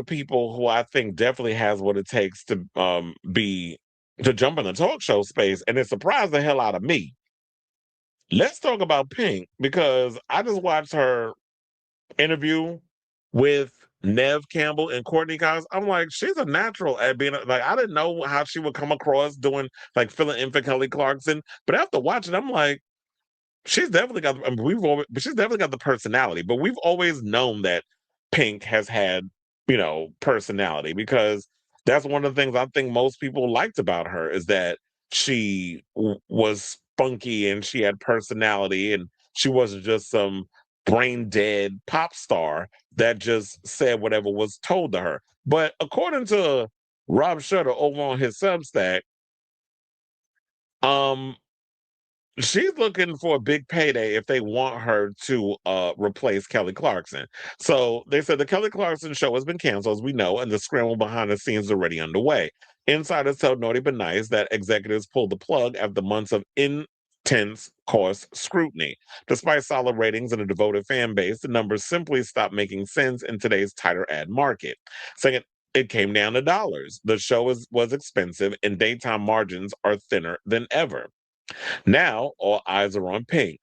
people who I think definitely has what it takes to to jump in the talk show space, and it surprised the hell out of me. Let's talk about Pink because I just watched her interview with Nev Campbell and Courtney Cox. I'm like, she's a natural at being like, I didn't know how she would come across doing like filling in for Kelly Clarkson, but after watching, I'm like, she's definitely got. I mean, she's definitely got the personality. But we've always known that Pink has had, personality because that's one of the things I think most people liked about her is that she was spunky and she had personality and she wasn't just some brain dead pop star that just said whatever was told to her. But according to Rob Shutter over on his Substack, um, she's looking for a big payday if they want her to replace Kelly Clarkson. So they said the Kelly Clarkson show has been canceled, as we know, and the scramble behind the scenes is already underway. Insiders tell Naughty But Nice that executives pulled the plug after months of intense cost scrutiny. Despite solid ratings and a devoted fan base, the numbers simply stopped making sense in today's tighter ad market. Saying it came down to dollars. The show was expensive, and daytime margins are thinner than ever. Now, all eyes are on Pink.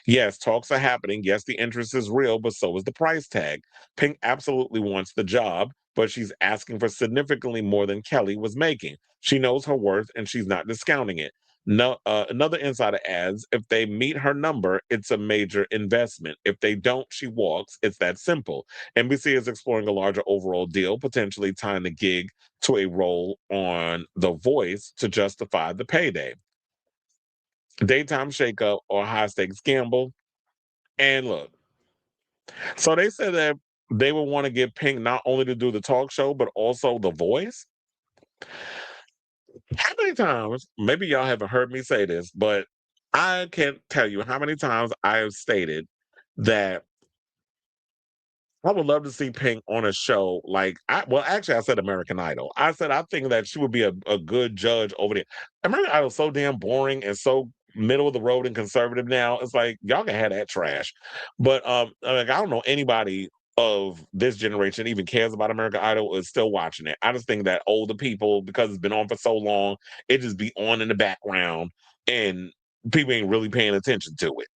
Yes, talks are happening. Yes, the interest is real, but so is the price tag. Pink absolutely wants the job, but she's asking for significantly more than Kelly was making. She knows her worth and she's not discounting it. No, another insider adds, if they meet her number, it's a major investment. If they don't, she walks. It's that simple. NBC is exploring a larger overall deal, potentially tying the gig to a role on The Voice to justify the payday. Daytime shakeup or high stakes gamble. And look, so they said that they would want to get Pink not only to do the talk show, but also The Voice. How many times, maybe y'all haven't heard me say this, but I can't tell you how many times I have stated that I would love to see Pink on a show like actually I said American Idol. I said I think that she would be a good judge over there. American Idol is so damn boring and so middle of the road and conservative now. It's like y'all can have that trash. But like I don't know anybody of this generation even cares about American Idol is still watching it. I just think that older people, because it's been on for so long, it just be on in the background and people ain't really paying attention to it.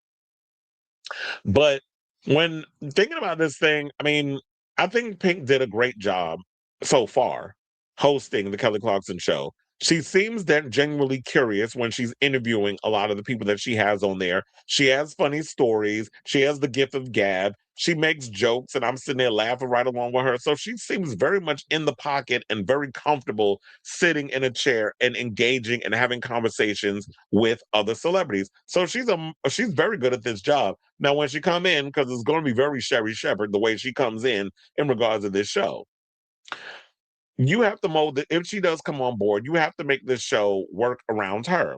But when thinking about this thing, I mean, I think Pink did a great job so far hosting the Kelly Clarkson show. She seems that genuinely curious when she's interviewing a lot of the people that she has on there. She has funny stories. She has the gift of gab. She makes jokes, and I'm sitting there laughing right along with her. So she seems very much in the pocket and very comfortable sitting in a chair and engaging and having conversations with other celebrities. So she's very good at this job. Now, when she come in, because it's going to be very Sherry Shepherd the way she comes in regards to this show, you have to mold it. If she does come on board, you have to make this show work around her.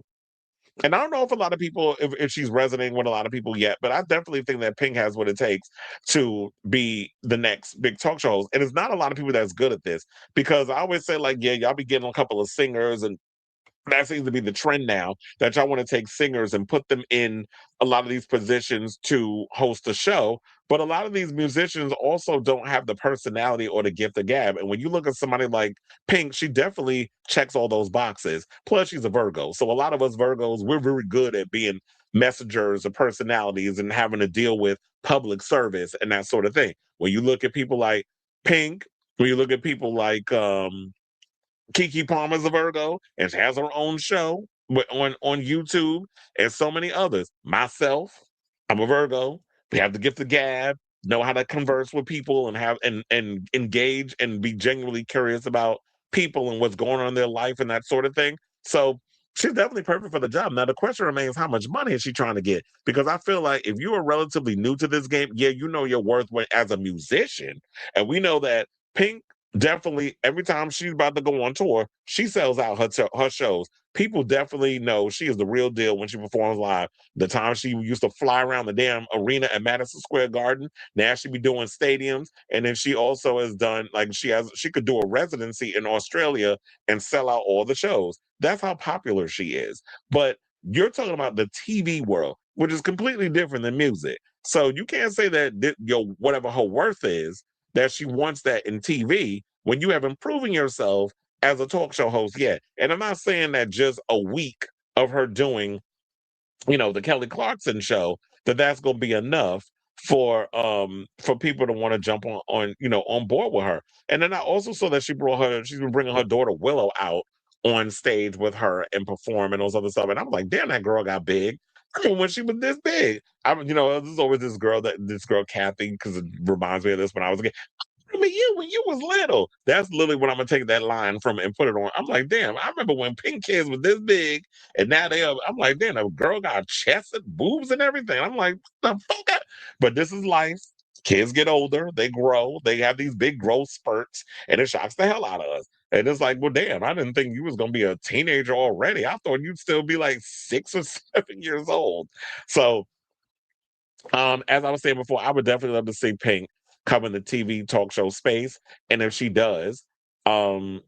And I don't know if a lot of people, if she's resonating with a lot of people yet, but I definitely think that Pink has what it takes to be the next big talk show host. And it's not a lot of people that's good at this because I always say, like, yeah, y'all be getting a couple of singers and that seems to be the trend now that y'all want to take singers and put them in a lot of these positions to host a show. But a lot of these musicians also don't have the personality or the gift of gab. And when you look at somebody like Pink, she definitely checks all those boxes. Plus, she's a Virgo. So a lot of us Virgos, we're very good at being messengers of personalities and having to deal with public service and that sort of thing. When you look at people like Pink, when you look at people like Kiki Palmer's a Virgo and she has her own show on YouTube and so many others. Myself, I'm a Virgo. We have the gift of gab, know how to converse with people and have and engage and be genuinely curious about people and what's going on in their life and that sort of thing. So she's definitely perfect for the job. Now the question remains, how much money is she trying to get? Because I feel like if you are relatively new to this game, yeah, you know your worth as a musician. And we know that Pink definitely every time she's about to go on tour, she sells out her shows. People definitely know she is the real deal when she performs live. The time she used to fly around the damn arena at Madison Square Garden, now she be doing stadiums, and then she also has done like she could do a residency in Australia and sell out all the shows. That's how popular she is. But you're talking about the TV world, which is completely different than music. So you can't say that your whatever her worth is that she wants that in TV when you haven't proven yourself as a talk show host yet. And I'm not saying that just a week of her doing, the Kelly Clarkson show, that's going to be enough for people to want to jump on board with her. And then I also saw that she's been bringing her daughter Willow out on stage with her and perform and those other stuff. And I'm like, damn, that girl got big. I mean, when she was this big, there's always this girl Kathy, because it reminds me of this when I was a kid. I mean, you when you was little. That's literally what I'm gonna take that line from and put it on. I'm like, damn, I remember when pink kids was this big, and now they are. I'm like, damn, a girl got chest and boobs and everything. I'm like, what the fuck? But this is life. Kids get older, they grow, they have these big growth spurts, and it shocks the hell out of us. And it's like, well, damn, I didn't think you was gonna be a teenager already. I thought you'd still be like 6 or 7 years old. So as I was saying before, I would definitely love to see Pink come in the TV talk show space. And if she does, um,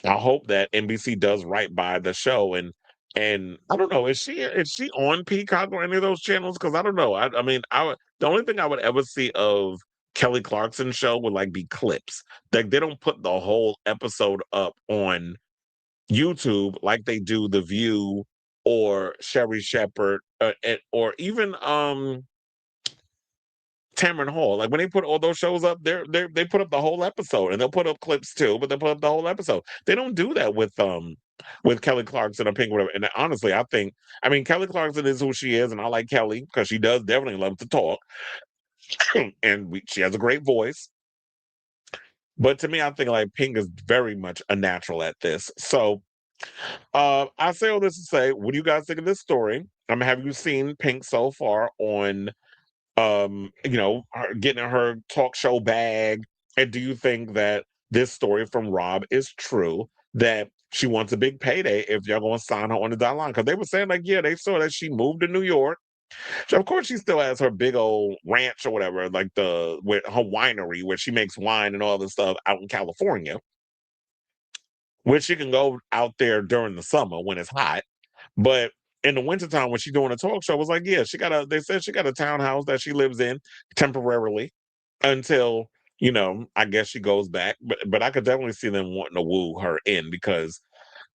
I hope that NBC does right by the show. And I don't know, is she on Peacock or any of those channels? Because I don't know. I mean, the only thing I would ever see of Kelly Clarkson's show would like be clips. Like they don't put the whole episode up on YouTube like they do The View or Sherry Shepherd, or even Tamron Hall. Like when they put all those shows up, they put up the whole episode, and they'll put up clips too, but they'll put up the whole episode. They don't do that with Kelly Clarkson or Pink, whatever. And honestly, I mean, Kelly Clarkson is who she is, and I like Kelly because she does definitely love to talk, and she has a great voice. But to me, I think like Pink is very much a natural at this. So I say all this to say, what do you guys think of this story? Have you seen Pink so far on her getting her talk show bag? And do you think that this story from Rob is true, that she wants a big payday if y'all gonna sign her on the dotted line? Because they were saying like, yeah, they saw that she moved to New York. So of course she still has her big old ranch or whatever, like with her winery where she makes wine and all this stuff out in California, which she can go out there during the summer when it's hot. But in the wintertime, when she's doing a talk show, it was like, yeah, they said she got a townhouse that she lives in temporarily until, I guess she goes back. But I could definitely see them wanting to woo her in, because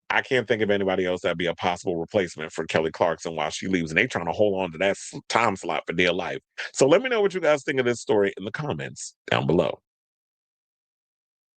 I can't think of anybody else that'd be a possible replacement for Kelly Clarkson while she leaves. And they trying to hold on to that time slot for dear life. So let me know what you guys think of this story in the comments down below.